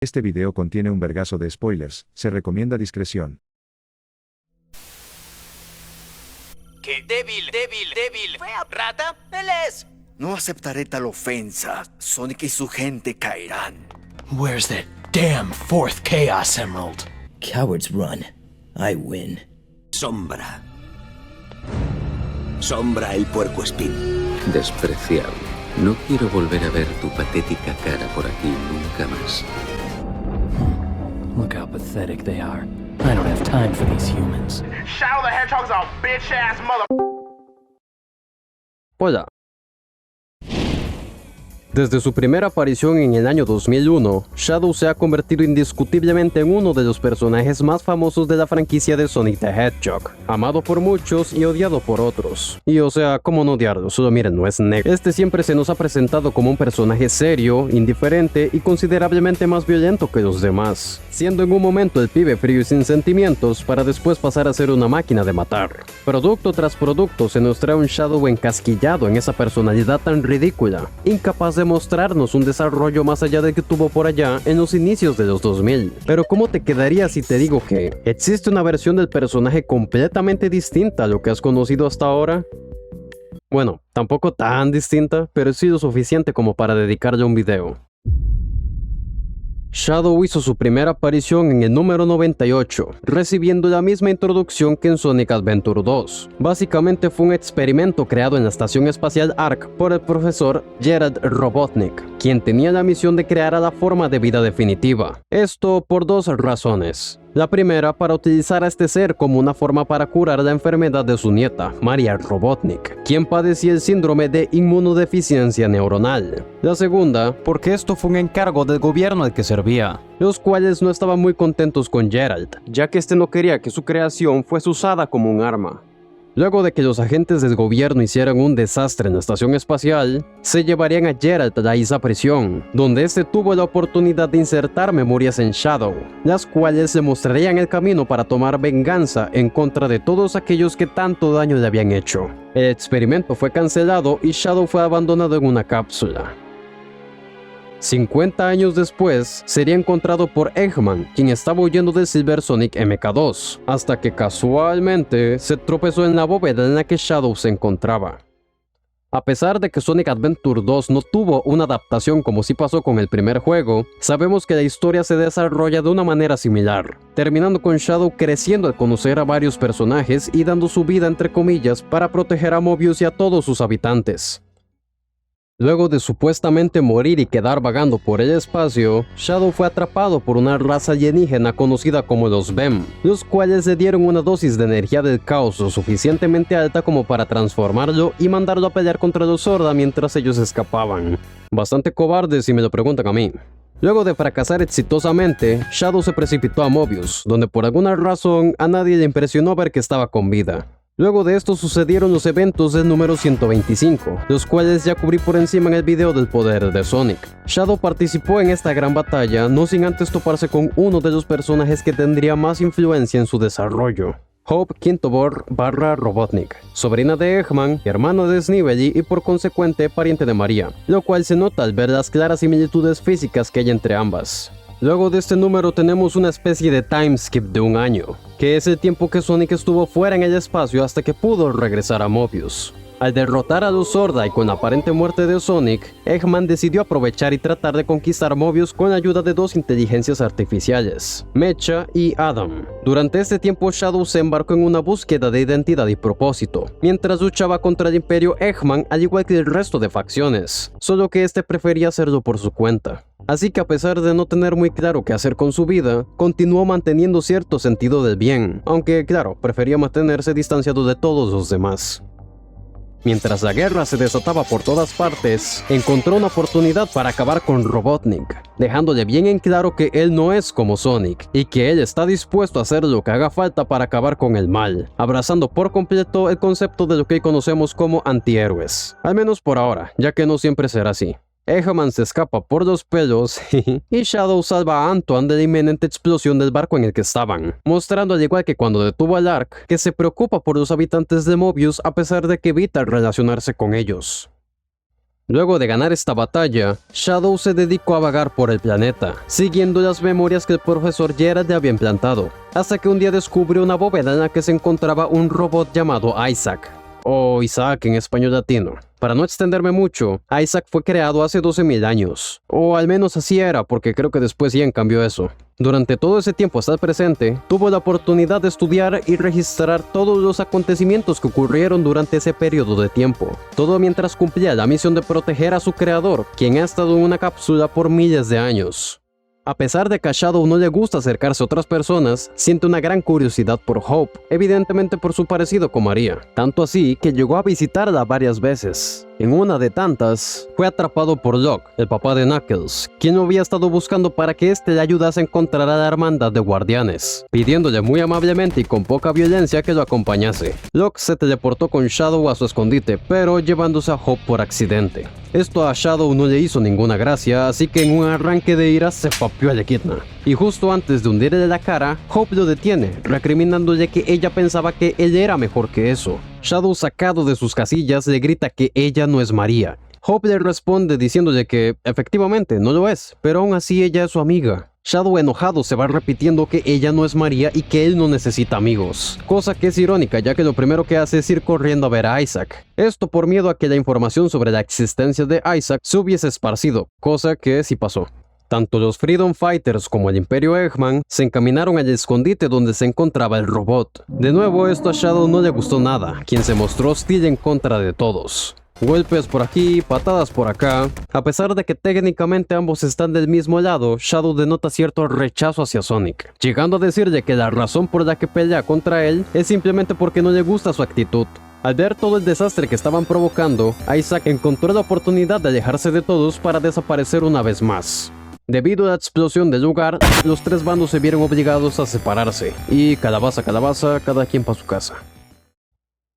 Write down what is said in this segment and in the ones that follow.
Este video contiene un vergazo de spoilers, se recomienda discreción. ¡Qué débil! ¡Fea rata! ¡Él es! No aceptaré tal ofensa. Sonic y su gente caerán. Where's that damn fourth Chaos Emerald? Cowards run. I win. Sombra. Sombra el puercoespín. Despreciable. No quiero volver a ver tu patética cara por aquí nunca más. Look how pathetic they are. I don't have time for these humans. Shadow the Hedgehog's a bitch-ass mother... Hola. Desde su primera aparición en el año 2001, Shadow se ha convertido indiscutiblemente en uno de los personajes más famosos de la franquicia de Sonic the Hedgehog, amado por muchos y odiado por otros. Y o sea, ¿cómo no odiarlo? Solo miren, no es negro. Este siempre se nos ha presentado como un personaje serio, indiferente y considerablemente más violento que los demás, siendo en un momento el pibe frío y sin sentimientos para después pasar a ser una máquina de matar. Producto tras producto se nos trae un Shadow encasquillado en esa personalidad tan ridícula, incapaz de mostrarnos un desarrollo más allá del que tuvo por allá en los inicios de los 2000. Pero ¿cómo te quedaría si te digo que existe una versión del personaje completamente distinta a lo que has conocido hasta ahora? Bueno, tampoco tan distinta, pero sí lo suficiente como para dedicarle un video. Shadow hizo su primera aparición en el número 98, recibiendo la misma introducción que en Sonic Adventure 2. Básicamente fue un experimento creado en la Estación Espacial Ark por el profesor Gerald Robotnik, quien tenía la misión de crear a la forma de vida definitiva. Esto por dos razones. La primera, para utilizar a este ser como una forma para curar la enfermedad de su nieta, Maria Robotnik, quien padecía el síndrome de inmunodeficiencia neuronal. La segunda, porque esto fue un encargo del gobierno al que servía, los cuales no estaban muy contentos con Gerald, ya que este no quería que su creación fuese usada como un arma. Luego de que los agentes del gobierno hicieran un desastre en la estación espacial, se llevarían a Gerald a la isla prisión, donde este tuvo la oportunidad de insertar memorias en Shadow, las cuales le mostrarían el camino para tomar venganza en contra de todos aquellos que tanto daño le habían hecho. El experimento fue cancelado y Shadow fue abandonado en una cápsula. 50 años después, sería encontrado por Eggman, quien estaba huyendo del Silver Sonic MK2, hasta que casualmente se tropezó en la bóveda en la que Shadow se encontraba. A pesar de que Sonic Adventure 2 no tuvo una adaptación como sí pasó con el primer juego, sabemos que la historia se desarrolla de una manera similar, terminando con Shadow creciendo al conocer a varios personajes y dando su vida entre comillas para proteger a Mobius y a todos sus habitantes. Luego de supuestamente morir y quedar vagando por el espacio, Shadow fue atrapado por una raza alienígena conocida como los Vem, los cuales le dieron una dosis de energía del caos lo suficientemente alta como para transformarlo y mandarlo a pelear contra los Zorda mientras ellos escapaban. Bastante cobarde si me lo preguntan a mí. Luego de fracasar exitosamente, Shadow se precipitó a Mobius, donde por alguna razón a nadie le impresionó ver que estaba con vida. Luego de esto sucedieron los eventos del número 125, los cuales ya cubrí por encima en el video del poder de Sonic. Shadow participó en esta gran batalla no sin antes toparse con uno de los personajes que tendría más influencia en su desarrollo. Hope Quintobor / Robotnik, sobrina de Eggman, hermana de Snively y por consecuente pariente de Maria, lo cual se nota al ver las claras similitudes físicas que hay entre ambas. Luego de este número tenemos una especie de time skip de un año, que es el tiempo que Sonic estuvo fuera en el espacio hasta que pudo regresar a Mobius. Al derrotar a los Zorda y con la aparente muerte de Sonic, Eggman decidió aprovechar y tratar de conquistar Mobius con la ayuda de dos inteligencias artificiales, Mecha y Adam. Durante este tiempo Shadow se embarcó en una búsqueda de identidad y propósito, mientras luchaba contra el Imperio Eggman al igual que el resto de facciones, solo que este prefería hacerlo por su cuenta. Así que a pesar de no tener muy claro qué hacer con su vida, continuó manteniendo cierto sentido del bien, aunque claro, prefería mantenerse distanciado de todos los demás. Mientras la guerra se desataba por todas partes, encontró una oportunidad para acabar con Robotnik, dejándole bien en claro que él no es como Sonic, y que él está dispuesto a hacer lo que haga falta para acabar con el mal, abrazando por completo el concepto de lo que hoy conocemos como antihéroes. Al menos por ahora, ya que no siempre será así. Eggman se escapa por los pelos y Shadow salva a Antoine de la inminente explosión del barco en el que estaban, mostrando al igual que cuando detuvo al Ark, que se preocupa por los habitantes de Mobius a pesar de que evita relacionarse con ellos. Luego de ganar esta batalla, Shadow se dedicó a vagar por el planeta, siguiendo las memorias que el profesor Gerald le había implantado, hasta que un día descubrió una bóveda en la que se encontraba un robot llamado Isaac, o Isaac en español latino. Para no extenderme mucho, Isaac fue creado hace 12.000 años, o al menos así era, porque creo que después Ian cambió eso. Durante todo ese tiempo hasta el presente, tuvo la oportunidad de estudiar y registrar todos los acontecimientos que ocurrieron durante ese periodo de tiempo, todo mientras cumplía la misión de proteger a su creador, quien ha estado en una cápsula por miles de años. A pesar de que a Shadow no le gusta acercarse a otras personas, siente una gran curiosidad por Hope, evidentemente por su parecido con María, tanto así que llegó a visitarla varias veces. En una de tantas, fue atrapado por Locke, el papá de Knuckles, quien lo había estado buscando para que éste le ayudase a encontrar a la hermandad de guardianes, pidiéndole muy amablemente y con poca violencia que lo acompañase. Locke se teleportó con Shadow a su escondite, pero llevándose a Hope por accidente. Esto a Shadow no le hizo ninguna gracia, así que en un arranque de ira se papió al Echidna. Y justo antes de hundirle la cara, Hope lo detiene, recriminándole que ella pensaba que él era mejor que eso. Shadow, sacado de sus casillas, le grita que ella no es María. Hope le responde diciéndole que efectivamente no lo es, pero aún así ella es su amiga. Shadow, enojado, se va repitiendo que ella no es María y que él no necesita amigos, cosa que es irónica ya que lo primero que hace es ir corriendo a ver a Isaac. Esto por miedo a que la información sobre la existencia de Isaac se hubiese esparcido, cosa que sí pasó. Tanto los Freedom Fighters como el Imperio Eggman se encaminaron al escondite donde se encontraba el robot. De nuevo, esto a Shadow no le gustó nada, quien se mostró hostil en contra de todos. Golpes por aquí, patadas por acá. A pesar de que técnicamente ambos están del mismo lado, Shadow denota cierto rechazo hacia Sonic, llegando a decirle que la razón por la que pelea contra él es simplemente porque no le gusta su actitud. Al ver todo el desastre que estaban provocando, Isaac encontró la oportunidad de alejarse de todos para desaparecer una vez más. Debido a la explosión del lugar, los tres bandos se vieron obligados a separarse, y calabaza calabaza, cada quien para su casa.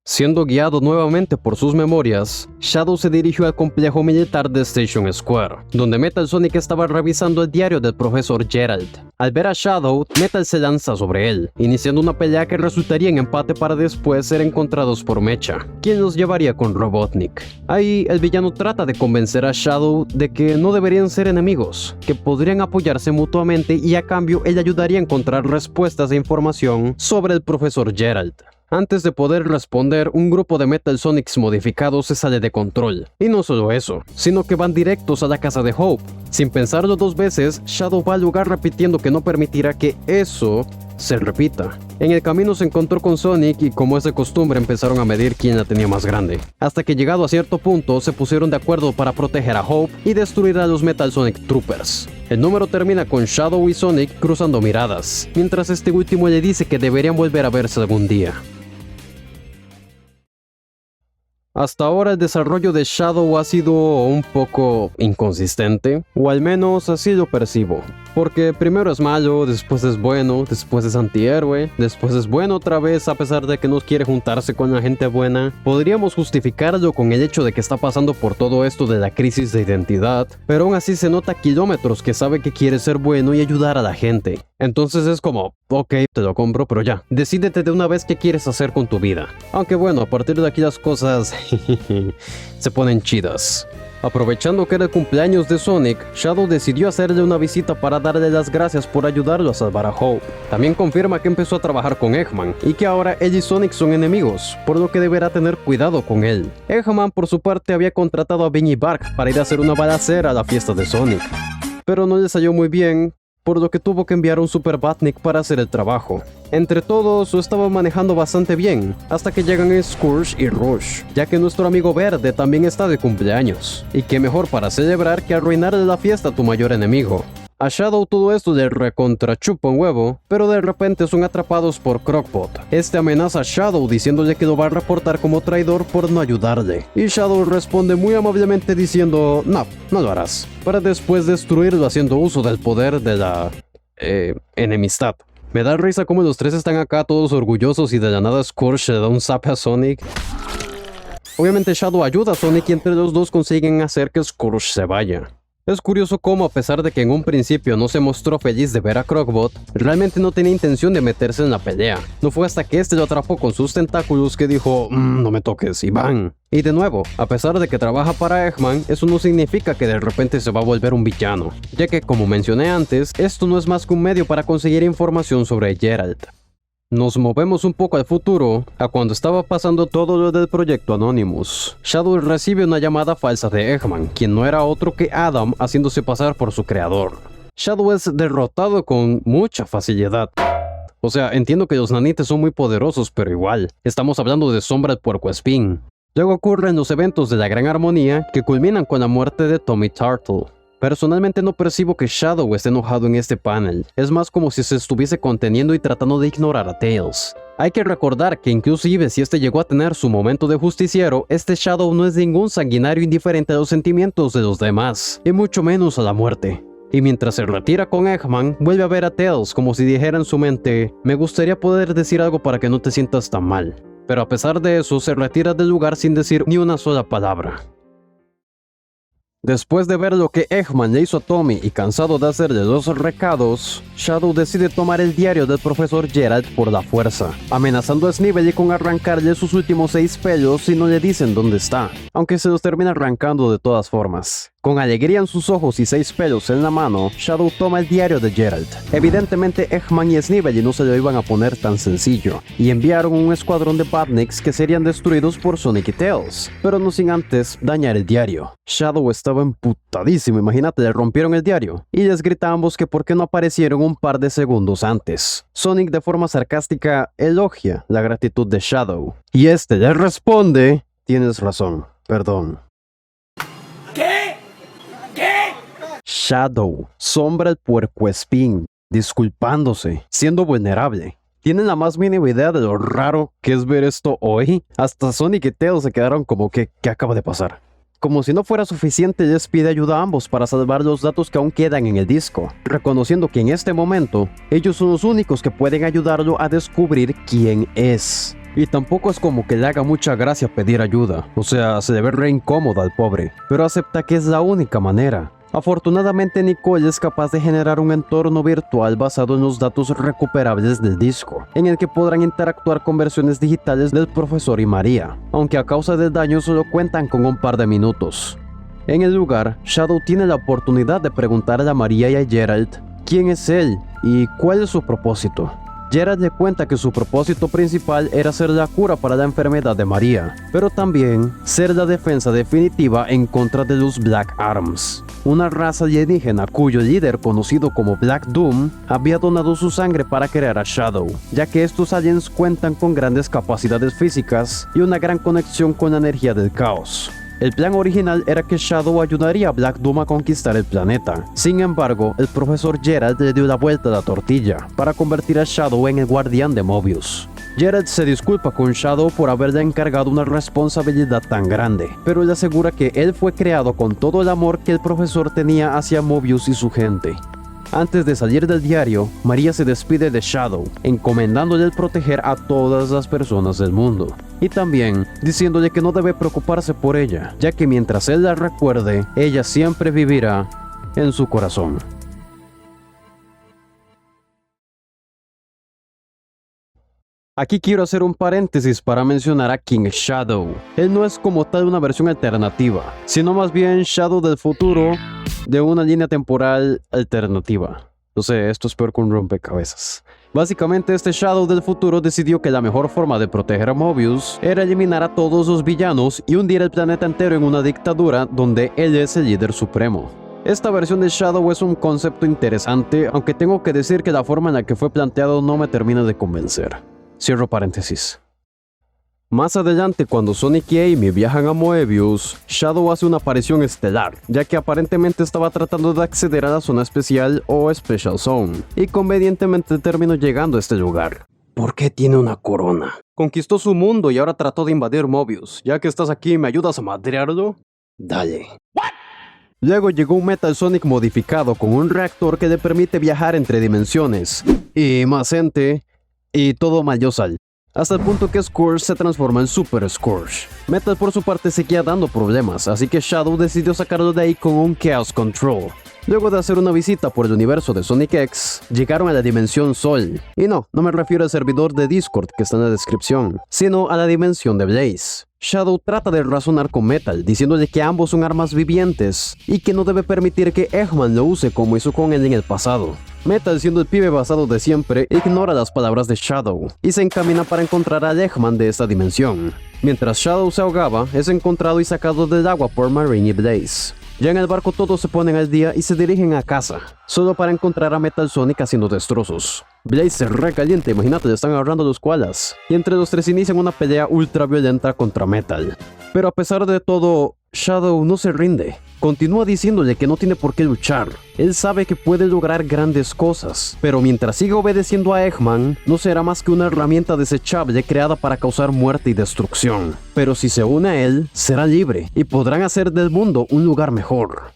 Siendo guiado nuevamente por sus memorias, Shadow se dirigió al complejo militar de Station Square, donde Metal Sonic estaba revisando el diario del profesor Gerald. Al ver a Shadow, Metal se lanza sobre él, iniciando una pelea que resultaría en empate para después ser encontrados por Mecha, quien los llevaría con Robotnik. Ahí, el villano trata de convencer a Shadow de que no deberían ser enemigos, que podrían apoyarse mutuamente y a cambio él ayudaría a encontrar respuestas e información sobre el profesor Gerald. Antes de poder responder, un grupo de Metal Sonics modificados se sale de control. Y no solo eso, sino que van directos a la casa de Hope. Sin pensarlo dos veces, Shadow va al lugar repitiendo que no permitirá que eso se repita. En el camino se encontró con Sonic y, como es de costumbre, empezaron a medir quién la tenía más grande. Hasta que, llegado a cierto punto, se pusieron de acuerdo para proteger a Hope y destruir a los Metal Sonic Troopers. El número termina con Shadow y Sonic cruzando miradas, mientras este último le dice que deberían volver a verse algún día. Hasta ahora el desarrollo de Shadow ha sido un poco inconsistente, o al menos así lo percibo. Porque primero es malo, después es bueno, después es antihéroe, después es bueno otra vez a pesar de que no quiere juntarse con la gente buena. Podríamos justificarlo con el hecho de que está pasando por todo esto de la crisis de identidad, pero aún así se nota a kilómetros que sabe que quiere ser bueno y ayudar a la gente. Entonces es como, ok, te lo compro, pero ya, decídete de una vez qué quieres hacer con tu vida. Aunque bueno, a partir de aquí las cosas se ponen chidas. Aprovechando que era el cumpleaños de Sonic, Shadow decidió hacerle una visita para darle las gracias por ayudarlo a salvar a Hope. También confirma que empezó a trabajar con Eggman y que ahora él y Sonic son enemigos, por lo que deberá tener cuidado con él. Eggman por su parte había contratado a Vinnie Bark para ir a hacer una balacera a la fiesta de Sonic, pero no le salió muy bien, por lo que tuvo que enviar un Super Batnik para hacer el trabajo. Entre todos lo estaban manejando bastante bien, hasta que llegan Scourge y Rush, ya que nuestro amigo Verde también está de cumpleaños. Y qué mejor para celebrar que arruinarle la fiesta a tu mayor enemigo. A Shadow todo esto le recontrachupa un huevo, pero de repente son atrapados por Crockpot. Este amenaza a Shadow diciéndole que lo va a reportar como traidor por no ayudarle. Y Shadow responde muy amablemente diciendo, no lo harás, para después destruirlo haciendo uso del poder de la enemistad. Me da risa como los tres están acá todos orgullosos y de la nada Scourge le da un zap a Sonic. Obviamente Shadow ayuda a Sonic y entre los dos consiguen hacer que Scourge se vaya. Es curioso cómo, a pesar de que en un principio no se mostró feliz de ver a Crockbot, realmente no tenía intención de meterse en la pelea. No fue hasta que este lo atrapó con sus tentáculos que dijo, no me toques, y ¡bang! Y de nuevo, a pesar de que trabaja para Eggman, eso no significa que de repente se va a volver un villano, ya que, como mencioné antes, esto no es más que un medio para conseguir información sobre Gerald. Nos movemos un poco al futuro, a cuando estaba pasando todo lo del proyecto Anonymous. Shadow recibe una llamada falsa de Eggman, quien no era otro que Adam haciéndose pasar por su creador. Shadow es derrotado con mucha facilidad. O sea, entiendo que los nanites son muy poderosos, pero igual, estamos hablando de Sombra el Puercoespín. Luego ocurren los eventos de la Gran Armonía, que culminan con la muerte de Tommy Turtle. Personalmente no percibo que Shadow esté enojado en este panel, es más como si se estuviese conteniendo y tratando de ignorar a Tails. Hay que recordar que inclusive si este llegó a tener su momento de justiciero, este Shadow no es ningún sanguinario indiferente a los sentimientos de los demás, y mucho menos a la muerte. Y mientras se retira con Eggman, vuelve a ver a Tails como si dijera en su mente, me gustaría poder decir algo para que no te sientas tan mal. Pero a pesar de eso, se retira del lugar sin decir ni una sola palabra. Después de ver lo que Eggman le hizo a Tommy y cansado de hacerle los recados, Shadow decide tomar el diario del profesor Gerald por la fuerza, amenazando a Snively con arrancarle sus últimos 6 pelos si no le dicen dónde está, aunque se los termina arrancando de todas formas. Con alegría en sus ojos y 6 pelos en la mano, Shadow toma el diario de Gerald. Evidentemente Eggman y Snively no se lo iban a poner tan sencillo, y enviaron un escuadrón de Badniks que serían destruidos por Sonic y Tails, pero no sin antes dañar el diario. Shadow estaba emputadísimo, imagínate, le rompieron el diario, y les grita a ambos que por qué no aparecieron un par de segundos antes. Sonic de forma sarcástica elogia la gratitud de Shadow, y este le responde, tienes razón, perdón. Shadow, Sombra el Puercoespín, disculpándose, siendo vulnerable. ¿Tienen la más mínima idea de lo raro que es ver esto hoy? Hasta Sonic y Tails se quedaron como que, ¿qué acaba de pasar? Como si no fuera suficiente, les pide ayuda a ambos para salvar los datos que aún quedan en el disco, reconociendo que en este momento, ellos son los únicos que pueden ayudarlo a descubrir quién es. Y tampoco es como que le haga mucha gracia pedir ayuda, o sea, se le ve re incómodo al pobre, pero acepta que es la única manera. Afortunadamente Nicole es capaz de generar un entorno virtual basado en los datos recuperables del disco, en el que podrán interactuar con versiones digitales del profesor y María, aunque a causa del daño solo cuentan con un par de minutos. En el lugar, Shadow tiene la oportunidad de preguntarle a María y a Gerald quién es él y cuál es su propósito. Gerald le cuenta que su propósito principal era ser la cura para la enfermedad de María, pero también ser la defensa definitiva en contra de los Black Arms, una raza alienígena cuyo líder, conocido como Black Doom, había donado su sangre para crear a Shadow, ya que estos aliens cuentan con grandes capacidades físicas y una gran conexión con la energía del caos. El plan original era que Shadow ayudaría a Black Doom a conquistar el planeta. Sin embargo, el profesor Gerald le dio la vuelta a la tortilla para convertir a Shadow en el guardián de Mobius. Gerald se disculpa con Shadow por haberle encargado una responsabilidad tan grande, pero le asegura que él fue creado con todo el amor que el profesor tenía hacia Mobius y su gente. Antes de salir del diario, María se despide de Shadow, encomendándole el proteger a todas las personas del mundo. Y también diciéndole que no debe preocuparse por ella, ya que mientras él la recuerde, ella siempre vivirá en su corazón. Aquí quiero hacer un paréntesis para mencionar a King Shadow. Él no es como tal una versión alternativa, sino más bien Shadow del futuro de una línea temporal alternativa. No sé, esto es peor que un rompecabezas. Básicamente este Shadow del futuro decidió que la mejor forma de proteger a Mobius era eliminar a todos los villanos y hundir el planeta entero en una dictadura donde él es el líder supremo. Esta versión de Shadow es un concepto interesante, aunque tengo que decir que la forma en la que fue planteado no me termina de convencer. Cierro paréntesis. Más adelante, cuando Sonic y Amy viajan a Moebius, Shadow hace una aparición estelar, ya que aparentemente estaba tratando de acceder a la zona especial o Special Zone, y convenientemente terminó llegando a este lugar. ¿Por qué tiene una corona? Conquistó su mundo y ahora trató de invadir Mobius. Ya que estás aquí, ¿me ayudas a madrearlo? Dale. Luego llegó un Metal Sonic modificado con un reactor que le permite viajar entre dimensiones, y más gente, y todo Mayosal. hasta el punto que Scourge se transforma en Super Scourge. Metal por su parte seguía dando problemas, así que Shadow decidió sacarlo de ahí con un Chaos Control. Luego de hacer una visita por el universo de Sonic X, llegaron a la dimensión Sol. Y no me refiero al servidor de Discord que está en la descripción, sino a la dimensión de Blaze. Shadow trata de razonar con Metal, diciéndole que ambos son armas vivientes y que no debe permitir que Eggman lo use como hizo con él en el pasado. Metal, siendo el pibe basado de siempre, ignora las palabras de Shadow y se encamina para encontrar al Eggman de esta dimensión. Mientras Shadow se ahogaba, es encontrado y sacado del agua por Marine y Blaze. Ya en el barco todos se ponen al día y se dirigen a casa, solo para encontrar a Metal Sonic haciendo destrozos. Blaze se recalienta, imagínate, le están agarrando los koalas, y entre los tres inician una pelea ultra violenta contra Metal. Pero a pesar de todo, Shadow no se rinde. Continúa diciéndole que no tiene por qué luchar. Él sabe que puede lograr grandes cosas, pero mientras siga obedeciendo a Eggman, no será más que una herramienta desechable creada para causar muerte y destrucción. Pero si se une a él, será libre y podrán hacer del mundo un lugar mejor.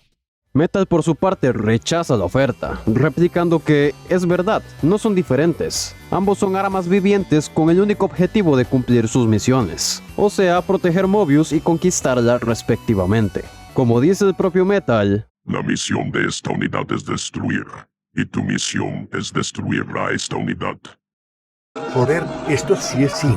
Metal por su parte rechaza la oferta, replicando que es verdad, no son diferentes. Ambos son armas vivientes con el único objetivo de cumplir sus misiones, o sea, proteger Mobius y conquistarla respectivamente. Como dice el propio Metal, la misión de esta unidad es destruir, y tu misión es destruir a esta unidad. Joder, esto sí es cine.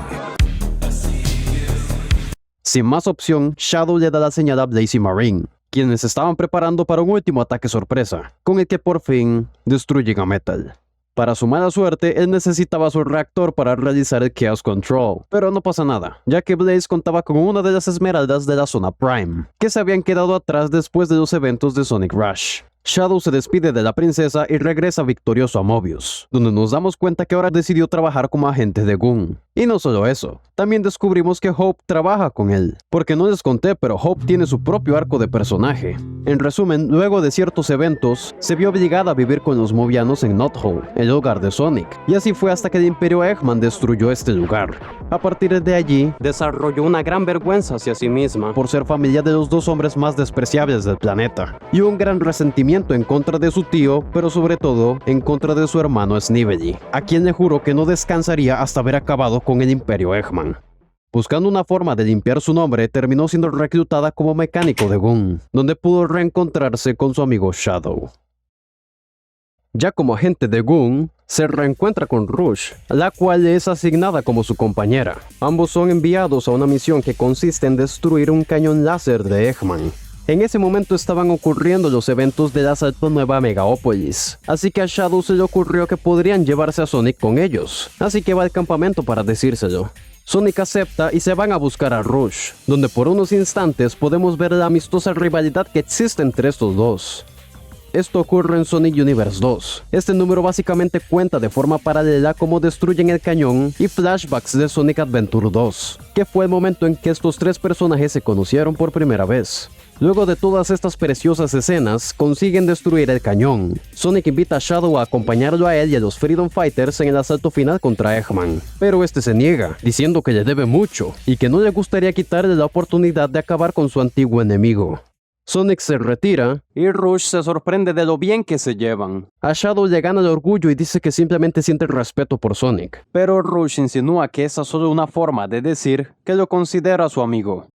Sin más opción, Shadow le da la señal a Blaze y Marine, quienes estaban preparando para un último ataque sorpresa, con el que por fin destruyen a Metal. Para su mala suerte, él necesitaba su reactor para realizar el Chaos Control, pero no pasa nada, ya que Blaze contaba con una de las esmeraldas de la zona Prime, que se habían quedado atrás después de los eventos de Sonic Rush. Shadow se despide de la princesa y regresa victorioso a Mobius, donde nos damos cuenta que ahora decidió trabajar como agente de Gun. Y no solo eso, también descubrimos que Hope trabaja con él, porque no les conté, pero Hope tiene su propio arco de personaje. En resumen, luego de ciertos eventos, se vio obligada a vivir con los Mobianos en Knothole, el hogar de Sonic, y así fue hasta que el Imperio Eggman destruyó este lugar. A partir de allí, desarrolló una gran vergüenza hacia sí misma por ser familia de los dos hombres más despreciables del planeta, y un gran resentimiento en contra de su tío, pero sobre todo en contra de su hermano Snively, a quien le juró que no descansaría hasta haber acabado con el Imperio Eggman. Buscando una forma de limpiar su nombre, terminó siendo reclutada como mecánico de Gun, donde pudo reencontrarse con su amigo Shadow. Ya como agente de Gun, se reencuentra con Rouge, la cual le es asignada como su compañera. Ambos son enviados a una misión que consiste en destruir un cañón láser de Eggman. En ese momento estaban ocurriendo los eventos del asalto a Nueva Megaópolis, así que a Shadow se le ocurrió que podrían llevarse a Sonic con ellos, así que va al campamento para decírselo. Sonic acepta y se van a buscar a Rouge, donde por unos instantes podemos ver la amistosa rivalidad que existe entre estos dos. Esto ocurre en Sonic Universe 2. Este número básicamente cuenta de forma paralela cómo destruyen el cañón y flashbacks de Sonic Adventure 2, que fue el momento en que estos tres personajes se conocieron por primera vez. Luego de todas estas preciosas escenas, consiguen destruir el cañón. Sonic invita a Shadow a acompañarlo a él y a los Freedom Fighters en el asalto final contra Eggman, pero este se niega, diciendo que le debe mucho y que no le gustaría quitarle la oportunidad de acabar con su antiguo enemigo. Sonic se retira y Rouge se sorprende de lo bien que se llevan. A Shadow le gana el orgullo y dice que simplemente siente respeto por Sonic, pero Rouge insinúa que esa es solo una forma de decir que lo considera su amigo.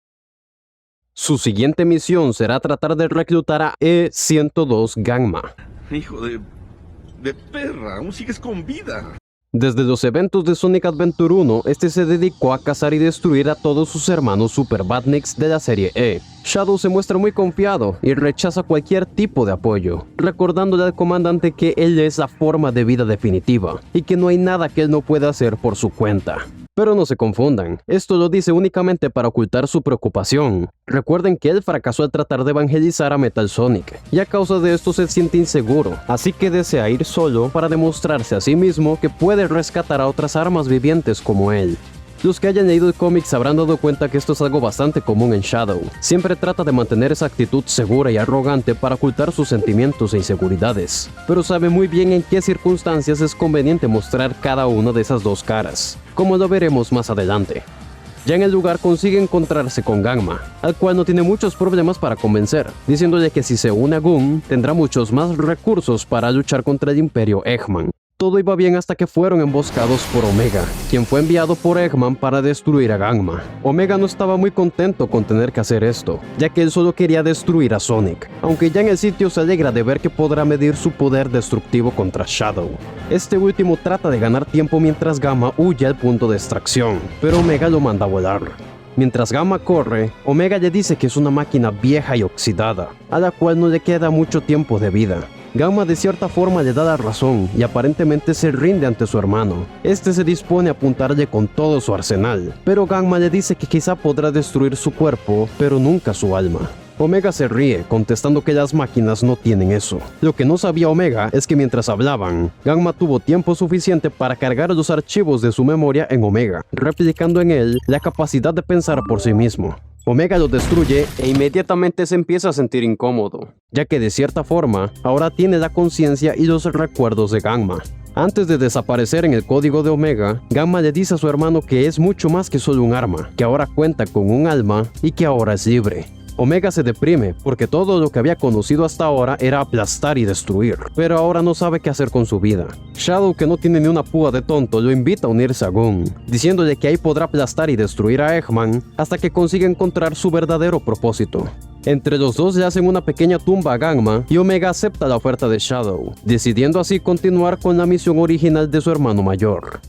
Su siguiente misión será tratar de reclutar a E-102 Gangma. Hijo de perra, aún sigues con vida. Desde los eventos de Sonic Adventure 1, este se dedicó a cazar y destruir a todos sus hermanos Super Badniks de la serie E. Shadow se muestra muy confiado y rechaza cualquier tipo de apoyo, recordándole al comandante que él es la forma de vida definitiva y que no hay nada que él no pueda hacer por su cuenta. Pero no se confundan, esto lo dice únicamente para ocultar su preocupación. Recuerden que él fracasó al tratar de evangelizar a Metal Sonic, y a causa de esto se siente inseguro, así que desea ir solo para demostrarse a sí mismo que puede rescatar a otras armas vivientes como él. Los que hayan leído el cómic se habrán dado cuenta que esto es algo bastante común en Shadow. Siempre trata de mantener esa actitud segura y arrogante para ocultar sus sentimientos e inseguridades, pero sabe muy bien en qué circunstancias es conveniente mostrar cada una de esas dos caras, como lo veremos más adelante. Ya en el lugar consigue encontrarse con Gangma, al cual no tiene muchos problemas para convencer, diciéndole que si se une a Gun, tendrá muchos más recursos para luchar contra el Imperio Eggman. Todo iba bien hasta que fueron emboscados por Omega, quien fue enviado por Eggman para destruir a Gangma. Omega no estaba muy contento con tener que hacer esto, ya que él solo quería destruir a Sonic, aunque ya en el sitio se alegra de ver que podrá medir su poder destructivo contra Shadow. Este último trata de ganar tiempo mientras Gamma huye al punto de extracción, pero Omega lo manda a volar. Mientras Gamma corre, Omega le dice que es una máquina vieja y oxidada, a la cual no le queda mucho tiempo de vida. Gamma de cierta forma le da la razón y aparentemente se rinde ante su hermano. Este se dispone a apuntarle con todo su arsenal, pero Gamma le dice que quizá podrá destruir su cuerpo, pero nunca su alma. Omega se ríe, contestando que las máquinas no tienen eso. Lo que no sabía Omega es que mientras hablaban, Gamma tuvo tiempo suficiente para cargar los archivos de su memoria en Omega, replicando en él la capacidad de pensar por sí mismo. Omega lo destruye e inmediatamente se empieza a sentir incómodo, ya que de cierta forma ahora tiene la conciencia y los recuerdos de Gamma. Antes de desaparecer en el código de Omega, Gamma le dice a su hermano que es mucho más que solo un arma, que ahora cuenta con un alma y que ahora es libre. Omega se deprime porque todo lo que había conocido hasta ahora era aplastar y destruir, pero ahora no sabe qué hacer con su vida. Shadow, que no tiene ni una púa de tonto, lo invita a unirse a Gun, diciéndole que ahí podrá aplastar y destruir a Eggman hasta que consiga encontrar su verdadero propósito. Entre los dos le hacen una pequeña tumba a Gangma y Omega acepta la oferta de Shadow, decidiendo así continuar con la misión original de su hermano mayor.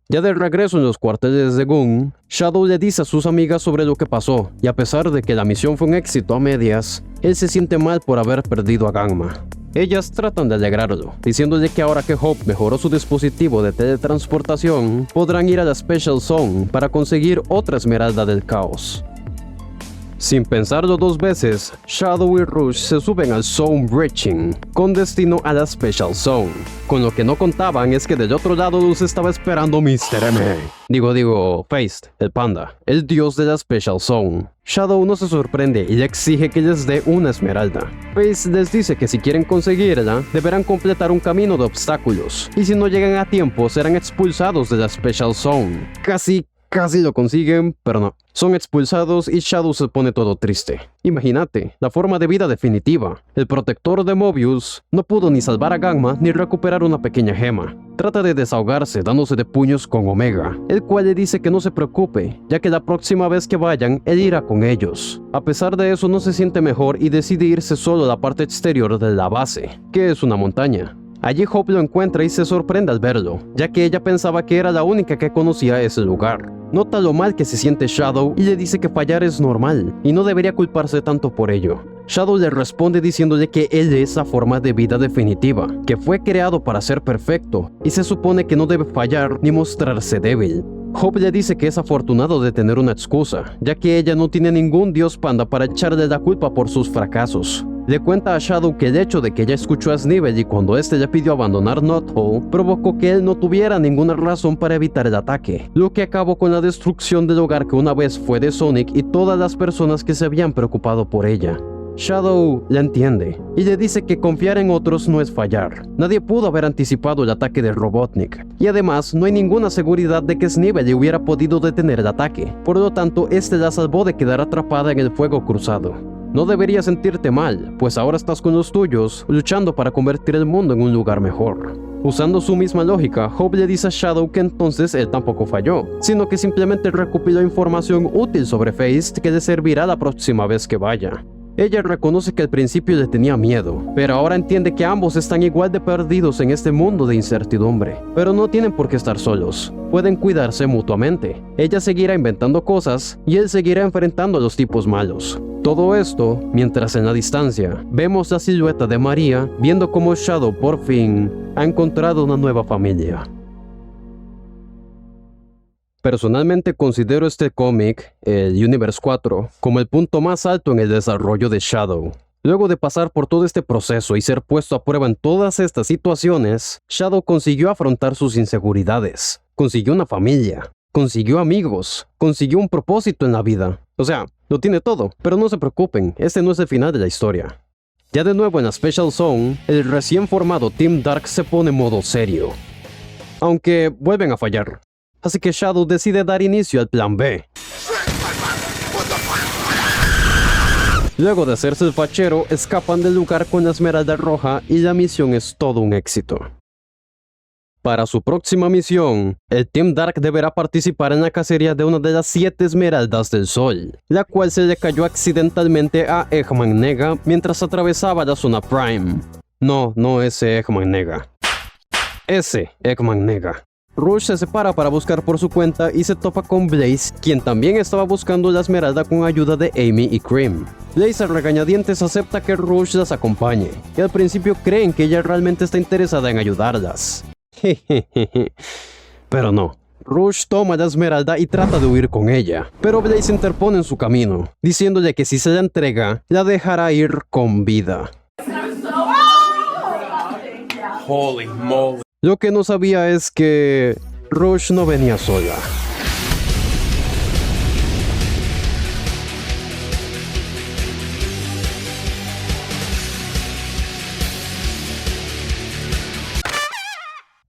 Ya de regreso en los cuarteles de Gun, Shadow le dice a sus amigas sobre lo que pasó, y a pesar de que la misión fue un éxito a medias, él se siente mal por haber perdido a Gangma. Ellas tratan de alegrarlo, diciéndole que ahora que Hope mejoró su dispositivo de teletransportación, podrán ir a la Special Zone para conseguir otra esmeralda del caos. Sin pensarlo dos veces, Shadow y Rush se suben al Zone Breaching, con destino a la Special Zone. Con lo que no contaban es que del otro lado los estaba esperando Mr. M. Digo, Feist, el panda, el dios de la Special Zone. Shadow no se sorprende y le exige que les dé una esmeralda. Feist les dice que si quieren conseguirla, deberán completar un camino de obstáculos, y si no llegan a tiempo serán expulsados de la Special Zone. Casi lo consiguen, pero no. Son expulsados y Shadow se pone todo triste. Imagínate, la forma de vida definitiva. El protector de Mobius no pudo ni salvar a Gangma ni recuperar una pequeña gema. Trata de desahogarse dándose de puños con Omega, el cual le dice que no se preocupe, ya que la próxima vez que vayan, él irá con ellos. A pesar de eso no se siente mejor y decide irse solo a la parte exterior de la base, que es una montaña. Allí Hope lo encuentra y se sorprende al verlo, ya que ella pensaba que era la única que conocía ese lugar. Nota lo mal que se siente Shadow y le dice que fallar es normal y no debería culparse tanto por ello. Shadow le responde diciéndole que él es la forma de vida definitiva, que fue creado para ser perfecto y se supone que no debe fallar ni mostrarse débil. Hope le dice que es afortunado de tener una excusa, ya que ella no tiene ningún dios panda para echarle la culpa por sus fracasos. Le cuenta a Shadow que el hecho de que ella escuchó a Snivel y cuando este le pidió abandonar Knothole provocó que él no tuviera ninguna razón para evitar el ataque, lo que acabó con la destrucción del hogar que una vez fue de Sonic y todas las personas que se habían preocupado por ella. Shadow la entiende y le dice que confiar en otros no es fallar. Nadie pudo haber anticipado el ataque de Robotnik y además no hay ninguna seguridad de que Snivel hubiera podido detener el ataque, por lo tanto este la salvó de quedar atrapada en el fuego cruzado. No deberías sentirte mal, pues ahora estás con los tuyos, luchando para convertir el mundo en un lugar mejor. Usando su misma lógica, Hope le dice a Shadow que entonces él tampoco falló, sino que simplemente recopiló información útil sobre Feist que le servirá la próxima vez que vaya. Ella reconoce que al principio le tenía miedo, pero ahora entiende que ambos están igual de perdidos en este mundo de incertidumbre. Pero no tienen por qué estar solos, pueden cuidarse mutuamente. Ella seguirá inventando cosas y él seguirá enfrentando a los tipos malos. Todo esto, mientras en la distancia, vemos la silueta de María viendo cómo Shadow por fin ha encontrado una nueva familia. Personalmente considero este cómic, el Universe 4, como el punto más alto en el desarrollo de Shadow. Luego de pasar por todo este proceso y ser puesto a prueba en todas estas situaciones, Shadow consiguió afrontar sus inseguridades, consiguió una familia, consiguió amigos, consiguió un propósito en la vida. O sea, lo tiene todo, pero no se preocupen, este no es el final de la historia. Ya de nuevo en la Special Zone, el recién formado Team Dark se pone en modo serio, aunque vuelven a fallar. Así que Shadow decide dar inicio al plan B. Luego de hacerse el fachero, escapan del lugar con la esmeralda roja y la misión es todo un éxito. Para su próxima misión, el Team Dark deberá participar en la cacería de una de las 7 esmeraldas del sol, la cual se le cayó accidentalmente a Eggman Nega mientras atravesaba la zona Prime. No ese Eggman Nega. Ese Eggman Nega. Rush se separa para buscar por su cuenta y se topa con Blaze, quien también estaba buscando la esmeralda con ayuda de Amy y Cream. Blaze a regañadientes acepta que Rush las acompañe, y al principio creen que ella realmente está interesada en ayudarlas. Pero no. Rush toma la esmeralda y trata de huir con ella, pero Blaze interpone en su camino, diciéndole que si se la entrega, la dejará ir con vida. Holy moly. Lo que no sabía es que Rush no venía sola.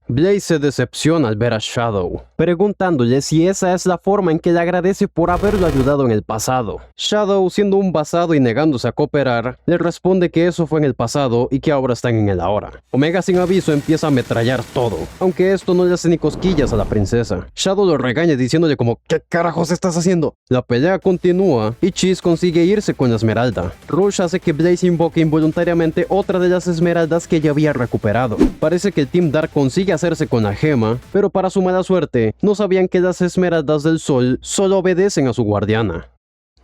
Blaze se decepciona al ver a Shadow, preguntándole si esa es la forma en que le agradece por haberlo ayudado en el pasado. Shadow, siendo un basado y negándose a cooperar, le responde que eso fue en el pasado y que ahora están en el ahora. Omega sin aviso empieza a ametrallar todo, aunque esto no le hace ni cosquillas a la princesa. Shadow lo regaña diciéndole como ¿qué carajos estás haciendo? La pelea continúa y Cheese consigue irse con la esmeralda. Rush hace que Blaze invoque involuntariamente otra de las esmeraldas que ya había recuperado. Parece que el Team Dark consigue hacerse con la gema, pero para su mala suerte, no sabían que las esmeraldas del sol solo obedecen a su guardiana.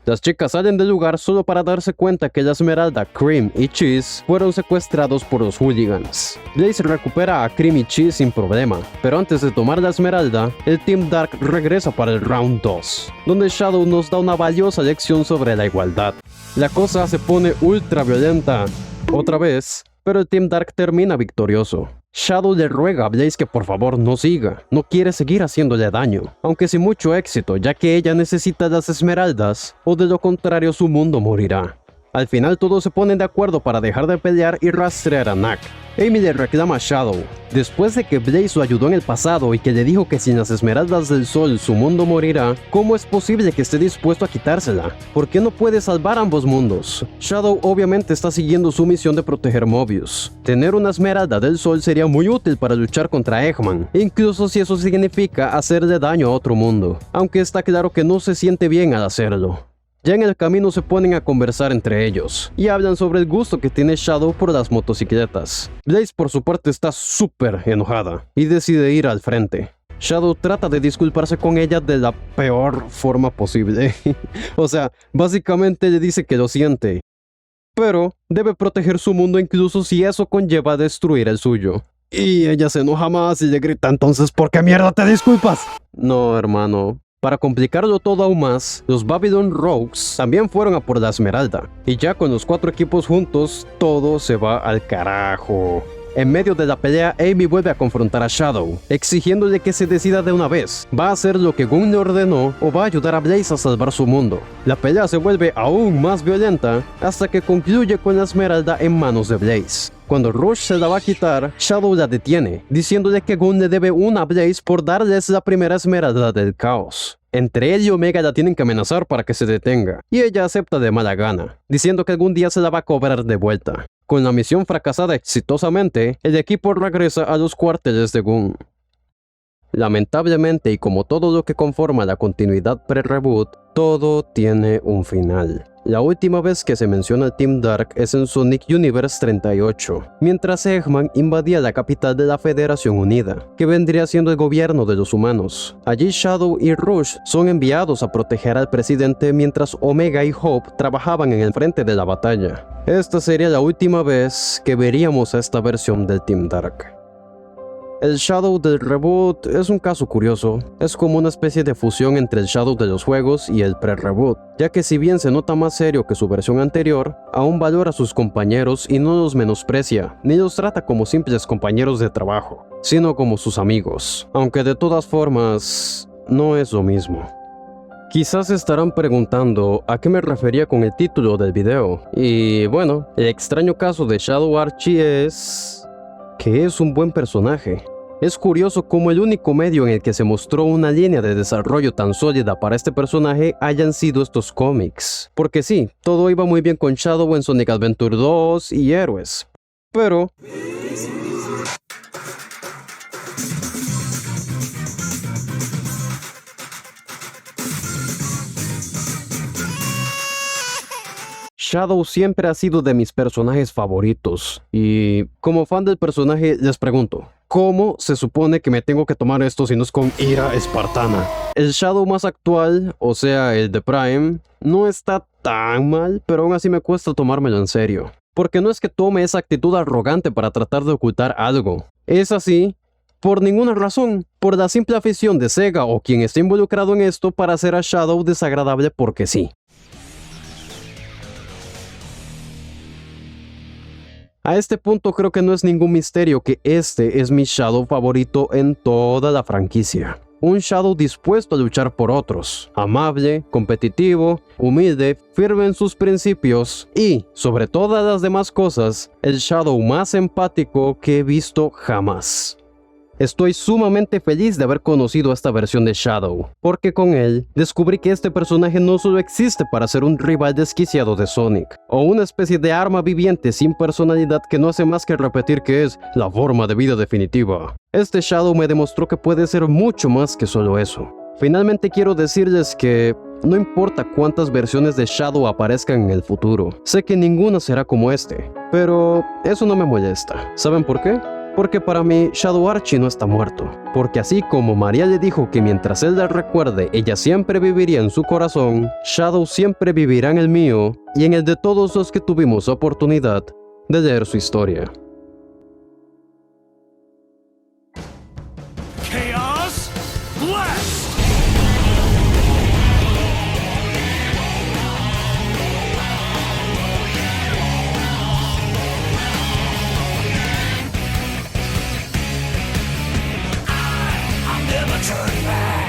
Las chicas salen del lugar solo para darse cuenta que la esmeralda, Cream y Cheese fueron secuestrados por los hooligans. Blaze recupera a Cream y Cheese sin problema, pero antes de tomar la esmeralda, el Team Dark regresa para el Round 2, donde Shadow nos da una valiosa lección sobre la igualdad. La cosa se pone ultra violenta, otra vez, pero el Team Dark termina victorioso. Shadow le ruega a Blaze que por favor no siga, no quiere seguir haciéndole daño, aunque sin mucho éxito ya que ella necesita las esmeraldas, o de lo contrario su mundo morirá. Al final todos se ponen de acuerdo para dejar de pelear y rastrear a Nack. Amy le reclama a Shadow, después de que Blaze lo ayudó en el pasado y que le dijo que sin las esmeraldas del sol su mundo morirá, ¿cómo es posible que esté dispuesto a quitársela? ¿Por qué no puede salvar ambos mundos? Shadow obviamente está siguiendo su misión de proteger Mobius. Tener una esmeralda del sol sería muy útil para luchar contra Eggman, incluso si eso significa hacerle daño a otro mundo, aunque está claro que no se siente bien al hacerlo. Ya en el camino se ponen a conversar entre ellos, y hablan sobre el gusto que tiene Shadow por las motocicletas. Blaze por su parte está súper enojada, y decide ir al frente. Shadow trata de disculparse con ella de la peor forma posible. O sea, básicamente le dice que lo siente, pero debe proteger su mundo incluso si eso conlleva destruir el suyo. Y ella se enoja más y le grita, entonces ¿por qué mierda te disculpas? No, hermano. Para complicarlo todo aún más, los Babylon Rogues también fueron a por la esmeralda, y ya con los 4 equipos juntos, todo se va al carajo. En medio de la pelea, Amy vuelve a confrontar a Shadow, exigiéndole que se decida de una vez. ¿Va a hacer lo que Gunn le ordenó o va a ayudar a Blaze a salvar su mundo? La pelea se vuelve aún más violenta hasta que concluye con la esmeralda en manos de Blaze. Cuando Rush se la va a quitar, Shadow la detiene, diciéndole que Gunn le debe una a Blaze por darles la primera esmeralda del caos. Entre él y Omega la tienen que amenazar para que se detenga, y ella acepta de mala gana, diciendo que algún día se la va a cobrar de vuelta. Con la misión fracasada exitosamente, el equipo regresa a los cuarteles de Gunn. Lamentablemente, y como todo lo que conforma la continuidad pre-reboot, todo tiene un final. La última vez que se menciona el Team Dark es en Sonic Universe 38, mientras Eggman invadía la capital de la Federación Unida, que vendría siendo el gobierno de los humanos. Allí Shadow y Rush son enviados a proteger al presidente mientras Omega y Hope trabajaban en el frente de la batalla. Esta sería la última vez que veríamos a esta versión del Team Dark. El Shadow del reboot es un caso curioso, es como una especie de fusión entre el Shadow de los juegos y el pre-reboot, ya que si bien se nota más serio que su versión anterior, aún valora a sus compañeros y no los menosprecia, ni los trata como simples compañeros de trabajo, sino como sus amigos, aunque de todas formas, no es lo mismo. Quizás se estarán preguntando a qué me refería con el título del video, y bueno, el extraño caso de Shadow Archie es que es un buen personaje. Es curioso cómo el único medio en el que se mostró una línea de desarrollo tan sólida para este personaje hayan sido estos cómics. Porque sí, todo iba muy bien con Shadow en Sonic Adventure 2 y Héroes. Pero Shadow siempre ha sido de mis personajes favoritos. Y como fan del personaje les pregunto, ¿cómo se supone que me tengo que tomar esto si no es con ira espartana? El Shadow más actual, o sea el de Prime, no está tan mal, pero aún así me cuesta tomármelo en serio. Porque no es que tome esa actitud arrogante para tratar de ocultar algo. Es así por ninguna razón, por la simple afición de Sega o quien esté involucrado en esto para hacer a Shadow desagradable porque sí. A este punto creo que no es ningún misterio que este es mi Shadow favorito en toda la franquicia. Un Shadow dispuesto a luchar por otros, amable, competitivo, humilde, firme en sus principios y, sobre todas las demás cosas, el Shadow más empático que he visto jamás. Estoy sumamente feliz de haber conocido esta versión de Shadow, porque con él descubrí que este personaje no solo existe para ser un rival desquiciado de Sonic, o una especie de arma viviente sin personalidad que no hace más que repetir que es la forma de vida definitiva. Este Shadow me demostró que puede ser mucho más que solo eso. Finalmente quiero decirles que no importa cuántas versiones de Shadow aparezcan en el futuro, sé que ninguna será como este, pero eso no me molesta. ¿Saben por qué? Porque para mí, Shadow Archie no está muerto. Porque así como María le dijo que mientras él la recuerde, ella siempre viviría en su corazón, Shadow siempre vivirá en el mío y en el de todos los que tuvimos oportunidad de leer su historia. Chaos Blast! Never turn back.